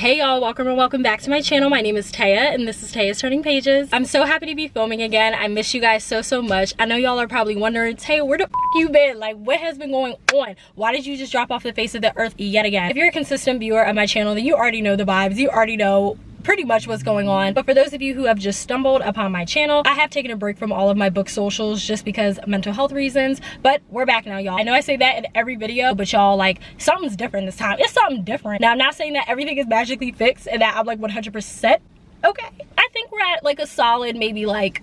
Hey y'all, welcome back to my channel. My name is Taya and this is Taya's Turning Pages. I'm so happy to be filming again. I miss you guys so much. I know y'all are probably wondering, Taya, where the f you been? Like, what has been going on? Why did you just drop off the face of the earth yet again? If you're a consistent viewer of my channel, then you already know the vibes. You already know pretty much what's going on. But for those of you who have just stumbled upon my channel, I have taken a break from all of my book socials just because of mental health reasons, but we're back now, y'all. I know I say that in every video, but y'all, like, something's different this time. It's something different. Now, I'm not saying that everything is magically fixed and that I'm like 100% okay. I think we're at like a solid maybe like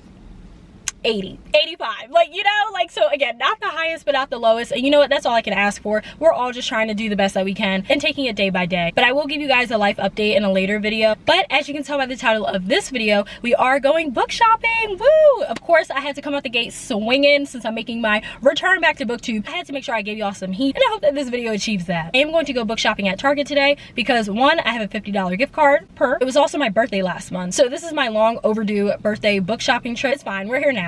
80, 85, like, you know, like, so again, not the highest but not the lowest, and you know what, that's all I can ask for. We're all just trying to do the best that we can and taking it day by day. But I will give you guys a life update in a later video. But as you can tell by the title of this video, we are going book shopping. Woo! Of course, I had to come out the gate swinging since I'm making my return back to Booktube. I had to make sure I gave y'all some heat, and I hope that this video achieves that. I am going to go book shopping at Target today because one, I have a $50 gift card per. It was also my birthday last month, so this is my long overdue birthday book shopping trip. It's fine, we're here now.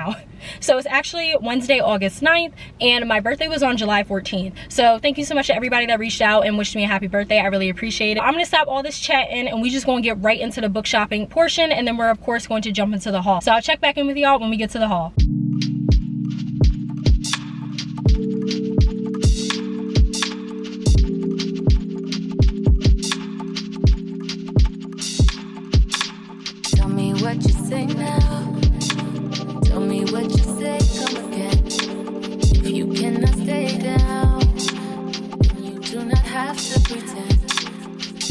So it's actually Wednesday, August 9th, and my birthday was on July 14th. So thank you so much to everybody that reached out and wished me a happy birthday. I really appreciate it. I'm gonna stop all this chatting and we just gonna get right into the book shopping portion, and then we're of course going to jump into the haul. So I'll check back in with y'all when we get to the haul. Tell me what you say now. Tell me what you say, come again. If you cannot stay down, then you do not have to pretend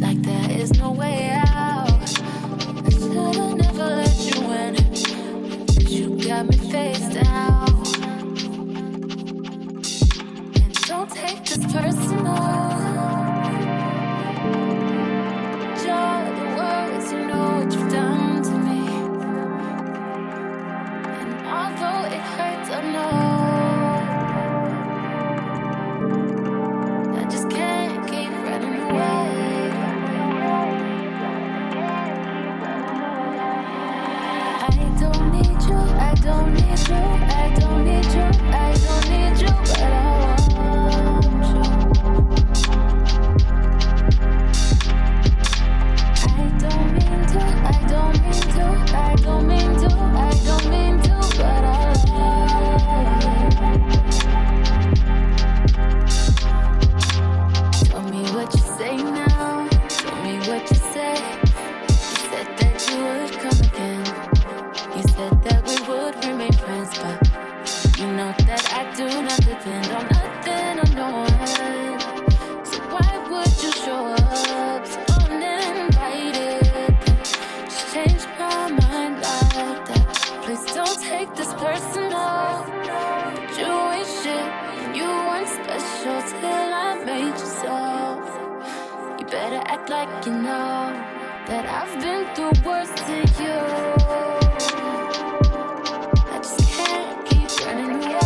like there is no way out. I should've never let you in, 'cause you got me face down. And don't take this personal. Enjoy the words, you know what you've done to me. Although it hurts, I know I just can't keep running away. I don't need you, I don't need you, I don't need you, I don't need you, but I want you. I don't mean to, I don't mean to, I don't mean to, I don't mean to. But I love you. Tell me what you say now. Tell me what you say. You said that you would come again. You said that we would remain friends, but you know that I do not depend on nothing or no one. So why would you show up so uninvited? Just change my mind like that. Please don't take this personal. You ain't shit, you weren't special till I made you so. You better act like you know that I've been through worse to you. I just can't keep running away.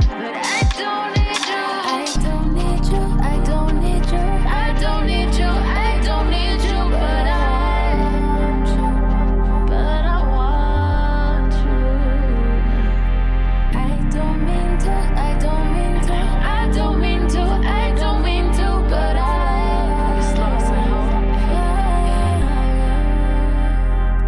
But I don't need you. I don't need you. I don't need you. I don't need you. I don't need you. But I want you. I don't mean to, I don't mean to, I don't mean to, I don't mean to, but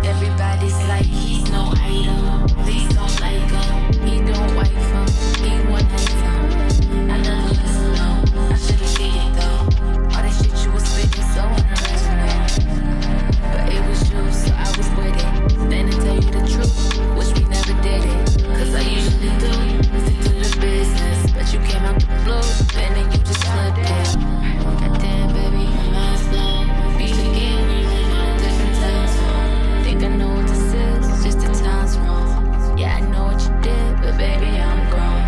everybody's like, he's no idol, please don't like him, he don't wife him, he want him. I never listen, no, I should've did it though. All that shit you was spitting so unoriginal, but it was you, so I was with it. Then to tell you the truth, wish we never did it, 'cause I usually do stick to the business, but you came out the blue, and then you just flipped it. Goddamn, baby, I'm myself. Be again, on a different time. Think I know what this is, just the time's wrong. Yeah, I know what you did, but baby, I'm grown.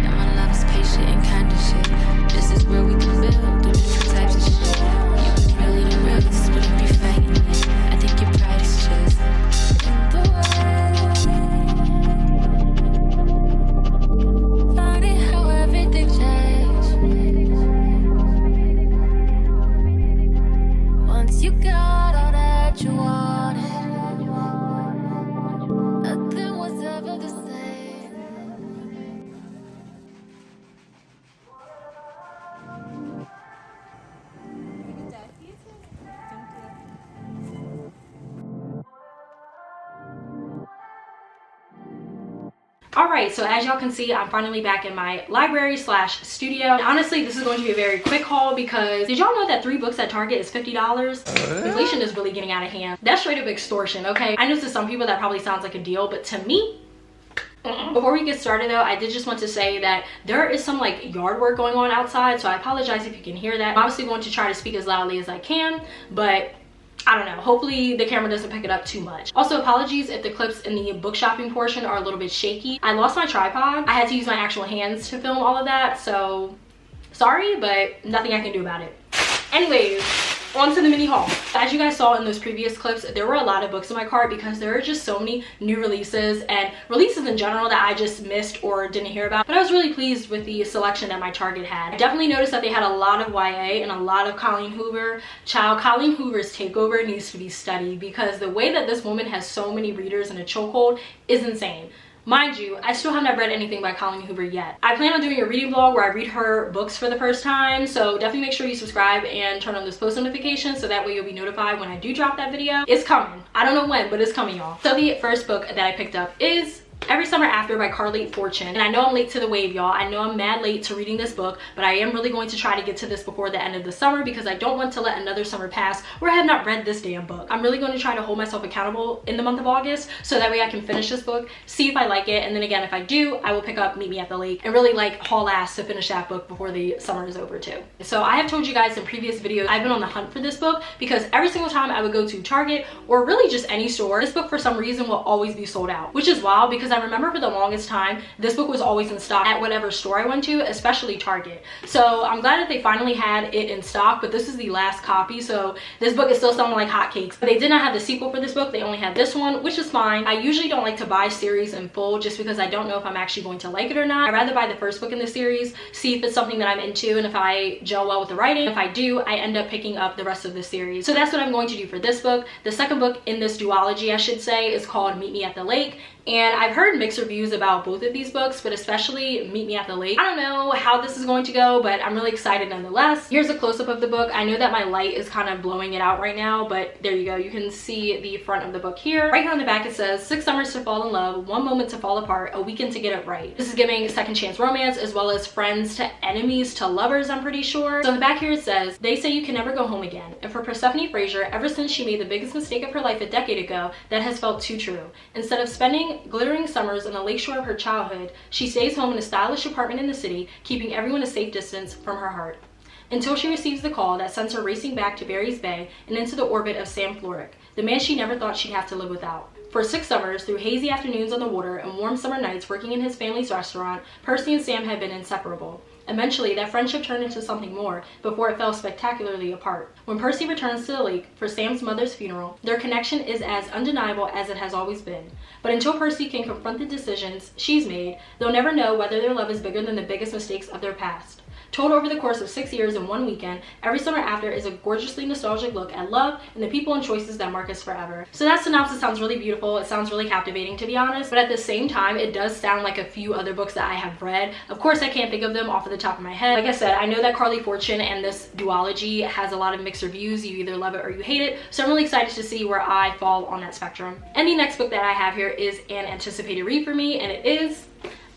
And my love is patient and kind of shit. This is where we can build, do different types of shit. You was really the realest, wouldn't be fighting it. I think your pride is just in the way. Funny how everything changed once you got all that you wanted. Nothing was ever the same. All right, so as y'all can see, I'm finally back in my library slash studio. And honestly, this is going to be a very quick haul because did y'all know that 3 books at Target is $50? Inflation is really getting out of hand. That's straight up extortion, okay? I know to some people that probably sounds like a deal, but to me, before we get started though, I did just want to say that there is some like yard work going on outside, so I apologize if you can hear that. I'm obviously going to try to speak as loudly as I can, but I don't know, hopefully the camera doesn't pick it up too much. Also, apologies if the clips in the book shopping portion are a little bit shaky. I lost my tripod. I had to use my actual hands to film all of that, so sorry, but nothing I can do about it. Anyways, on to the mini haul. As you guys saw in those previous clips, there were a lot of books in my cart because there are just so many new releases and releases in general that I just missed or didn't hear about. But I was really pleased with the selection that my Target had. I definitely noticed that they had a lot of YA and a lot of Colleen Hoover. Child, Colleen Hoover's takeover needs to be studied because the way that this woman has so many readers in a chokehold is insane. Mind you, I still have not read anything by Colleen Hoover yet. I plan on doing a reading vlog where I read her books for the first time, so definitely make sure you subscribe and turn on those post notifications so that way you'll be notified when I do drop that video. It's coming. I don't know when, but it's coming, y'all. So the first book that I picked up is Every Summer After by Carly Fortune. And I know I'm late to the wave, y'all. I know I'm mad late to reading this book, but I am really going to try to get to this before the end of the summer because I don't want to let another summer pass where I have not read this damn book. I'm really going to try to hold myself accountable in the month of August so that way I can finish this book, see if I like it, and then again, if I do, I will pick up Meet Me at the Lake and really like haul ass to finish that book before the summer is over too. So I have told you guys in previous videos, I've been on the hunt for this book because every single time I would go to Target or really just any store, this book for some reason will always be sold out, which is wild because I remember for the longest time this book was always in stock at whatever store I went to, especially Target. So I'm glad that they finally had it in stock, but this is the last copy, so this book is still selling like hotcakes. They did not have the sequel for this book, they only had this one, which is fine. I usually don't like to buy series in full just because I don't know if I'm actually going to like it or not. I'd rather buy the first book in the series, see if it's something that I'm into, and if I gel well with the writing. If I do, I end up picking up the rest of the series. So that's what I'm going to do for this book. The second book in this duology, I should say, is called Meet Me at the Lake. And I've heard mixed reviews about both of these books, but especially Meet Me at the Lake. I don't know how this is going to go, but I'm really excited nonetheless. Here's a close-up of the book. I know that my light is kind of blowing it out right now, but there you go. You can see the front of the book here. Right here on the back it says, 6 summers to fall in love, 1 moment to fall apart, a weekend to get it right. This is giving second chance romance as well as friends to enemies to lovers, I'm pretty sure. So on the back here it says, they say you can never go home again. And for Persephone Fraser, ever since she made the biggest mistake of her life a decade ago, that has felt too true. Instead of spending glittering summers on the lakeshore of her childhood, she stays home in a stylish apartment in the city, keeping everyone a safe distance from her heart. Until she receives the call that sends her racing back to Barry's Bay and into the orbit of Sam Florrick, the man she never thought she'd have to live without. For 6 summers, through hazy afternoons on the water and warm summer nights working in his family's restaurant, Percy and Sam had been inseparable. Eventually, that friendship turned into something more before it fell spectacularly apart. When Percy returns to the lake for Sam's mother's funeral, their connection is as undeniable as it has always been. But until Percy can confront the decisions she's made, they'll never know whether their love is bigger than the biggest mistakes of their past. Told over the course of 6 years and 1 weekend, Every Summer After is a gorgeously nostalgic look at love and the people and choices that mark us forever. So that synopsis sounds really beautiful. It sounds really captivating, to be honest, but at the same time, it does sound like a few other books that I have read. Of course, I can't think of them off of the top of my head. Like I said, I know that Carly Fortune and this duology has a lot of mixed reviews. You either love it or you hate it. So I'm really excited to see where I fall on that spectrum. And the next book that I have here is an anticipated read for me, and it is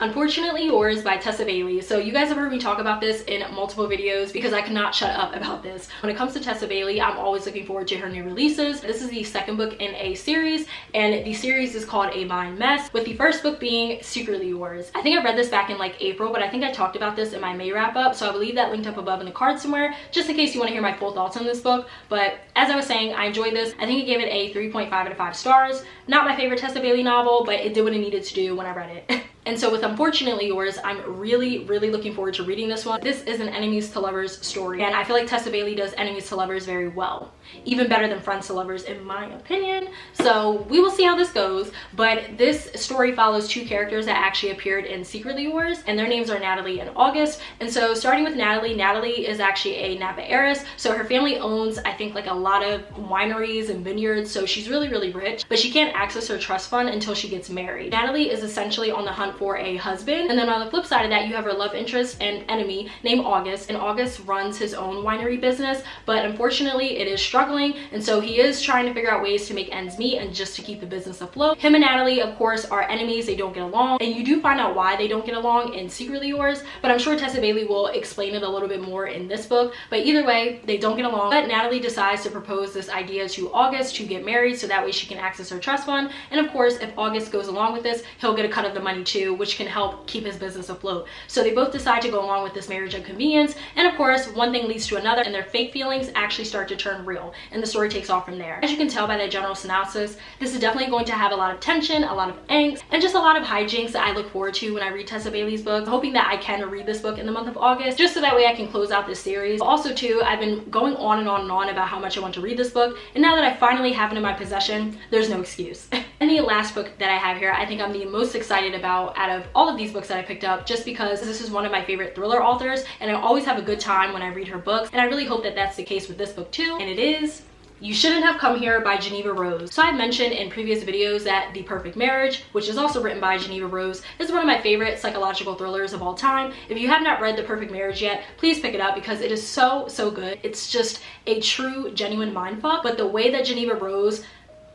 Unfortunately Yours by Tessa Bailey. So you guys have heard me talk about this in multiple videos because I cannot shut up about this. When it comes to Tessa Bailey, I'm always looking forward to her new releases. This is the second book in a series, and the series is called A Mind Mess, with the first book being Secretly Yours. I think I read this back in like April, but I think I talked about this in my May wrap up, so I will leave that linked up above in the card somewhere just in case you want to hear my full thoughts on this book. But as I was saying, I enjoyed this. I think I gave it a 3.5 out of 5 stars. Not my favorite Tessa Bailey novel, but it did what it needed to do when I read it. And so with Unfortunately Yours, I'm really looking forward to reading this one. This is an enemies to lovers story, and I feel like Tessa Bailey does enemies to lovers very well. Even better than friends to lovers, in my opinion. So we will see how this goes, but this story follows 2 characters that actually appeared in Secretly Yours, and their names are Natalie and August. And so starting with Natalie, Natalie is actually a Napa heiress, so her family owns, I think, like a lot of wineries and vineyards, so she's really rich, but she can't access her trust fund until she gets married. Natalie is essentially on the hunt for a husband. And then on the flip side of that, you have her love interest and enemy named August, and August runs his own winery business, but unfortunately it is struggling, and so he is trying to figure out ways to make ends meet and just to keep the business afloat. Him and Natalie, of course, are enemies. They don't get along, and you do find out why they don't get along in Secretly Yours, but I'm sure Tessa Bailey will explain it a little bit more in this book. But either way, they don't get along, but Natalie decides to propose this idea to August to get married so that way she can access her trust fund, and of course if August goes along with this, he'll get a cut of the money too, which can help keep his business afloat. So they both decide to go along with this marriage of convenience, and of course one thing leads to another, and their fake feelings actually start to turn real, and the story takes off from there. As you can tell by the general synopsis, this is definitely going to have a lot of tension, a lot of angst, and just a lot of hijinks that I look forward to when I read Tessa Bailey's book. I'm hoping that I can read this book in the month of August, just so that way I can close out this series. Also too, I've been going on and on and on about how much I want to read this book, and now that I finally have it in my possession, there's no excuse. And the last book that I have here, I think I'm the most excited about out of all of these books that I picked up, just because this is one of my favorite thriller authors, and I always have a good time when I read her books, and I really hope that that's the case with this book too, and it is You Shouldn't Have Come Here by Geneva Rose. So I've mentioned in previous videos that The Perfect Marriage, which is also written by Geneva Rose, is one of my favorite psychological thrillers of all time. If you have not read The Perfect Marriage yet, please pick it up because it is so good. It's just a true, genuine mindfuck, but the way that Geneva Rose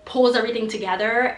pulls everything together,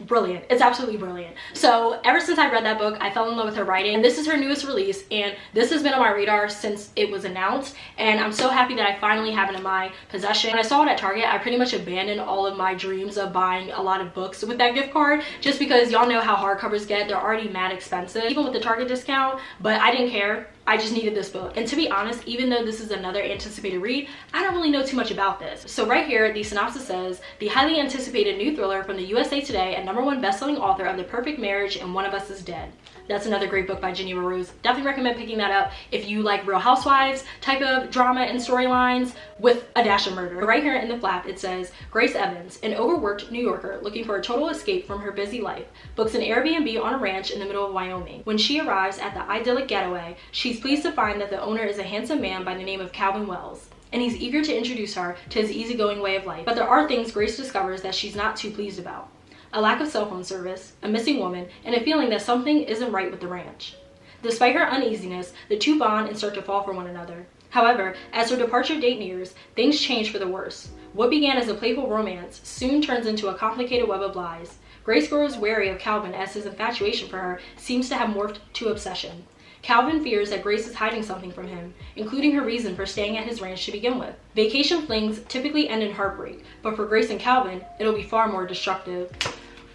brilliant. It's absolutely brilliant. So ever since I read that book, I fell in love with her writing, and this is her newest release, and this has been on my radar since it was announced, and I'm so happy that I finally have it in my possession. When I saw it at Target, I pretty much abandoned all of my dreams of buying a lot of books with that gift card, just because y'all know how hardcovers get. They're already mad expensive, even with the Target discount, but I didn't care. I just needed this book. And to be honest, even though this is another anticipated read, I don't really know too much about this. So right here, the synopsis says, the highly anticipated new thriller from the USA Today and #1 best-selling author of The Perfect Marriage and One of Us is Dead. That's another great book by Geneva Rose. Definitely recommend picking that up if you like Real Housewives type of drama and storylines with a dash of murder. Right here in the flap, it says, Grace Evans, an overworked New Yorker looking for a total escape from her busy life, books an Airbnb on a ranch in the middle of Wyoming. When she arrives at the idyllic getaway, she's pleased to find that the owner is a handsome man by the name of Calvin Wells, and he's eager to introduce her to his easygoing way of life. But there are things Grace discovers that she's not too pleased about. A lack of cell phone service, a missing woman, and a feeling that something isn't right with the ranch. Despite her uneasiness, the two bond and start to fall for one another. However, as her departure date nears, things change for the worse. What began as a playful romance soon turns into a complicated web of lies. Grace grows wary of Calvin as his infatuation for her seems to have morphed to obsession. Calvin fears that Grace is hiding something from him, including her reason for staying at his ranch to begin with. Vacation flings typically end in heartbreak, but for Grace and Calvin, it'll be far more destructive.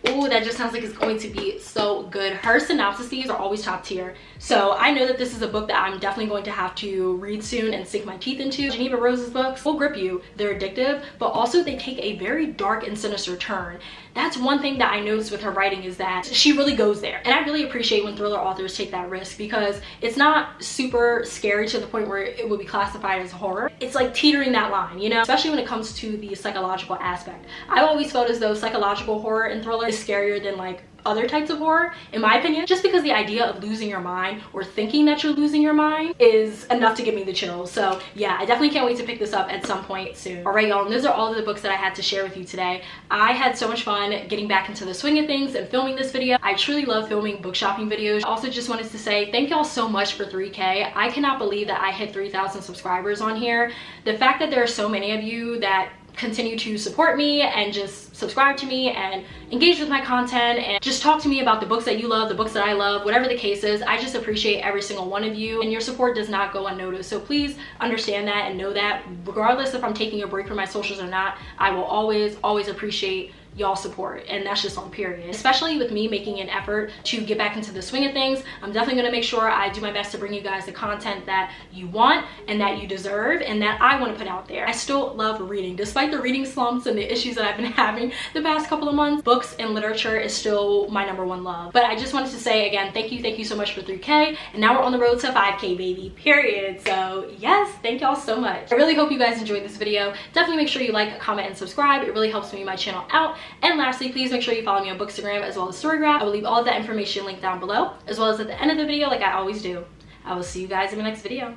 Ooh, that just sounds like it's going to be so good. Her synopses are always top tier. So I know that this is a book that I'm definitely going to have to read soon and sink my teeth into. Geneva Rose's books will grip you. They're addictive, but also they take a very dark and sinister turn. That's one thing that I noticed with her writing, is that she really goes there. And I really appreciate when thriller authors take that risk, because it's not super scary to the point where it would be classified as horror. It's like teetering that line, you know, especially when it comes to the psychological aspect. I've always felt as though psychological horror and thriller is scarier than like other types of horror, in my opinion, just because the idea of losing your mind or thinking that you're losing your mind is enough to give me the chills. So yeah, I definitely can't wait to pick this up at some point soon. All right, y'all, and those are all of the books that I had to share with you today. I had so much fun getting back into the swing of things and filming this video. I truly love filming book shopping videos. Also just wanted to say thank y'all so much for 3K. I cannot believe that I hit 3,000 subscribers on here. The fact that there are so many of you that continue to support me and just subscribe to me and engage with my content and just talk to me about the books that you love, the books that I love, whatever the case is. I just appreciate every single one of you, and your support does not go unnoticed. So please understand that and know that regardless if I'm taking a break from my socials or not, I will always appreciate y'all support, and that's just on period. Especially with me making an effort to get back into the swing of things, I'm definitely going to make sure I do my best to bring you guys the content that you want and that you deserve and that I want to put out there. I still love reading. Despite the reading slumps and the issues that I've been having the past couple of months, books and literature is still my #1 love. But I just wanted to say again, thank you so much for 3K, and now we're on the road to 5K, baby, period. So yes, thank y'all so much. I really hope you guys enjoyed this video. Definitely make sure you like, comment, and subscribe. It really helps me my channel out. And lastly, please make sure you follow me on Bookstagram as well as Storygraph. I will leave all of that information linked down below, as well as at the end of the video like I always do. I will see you guys in my next video.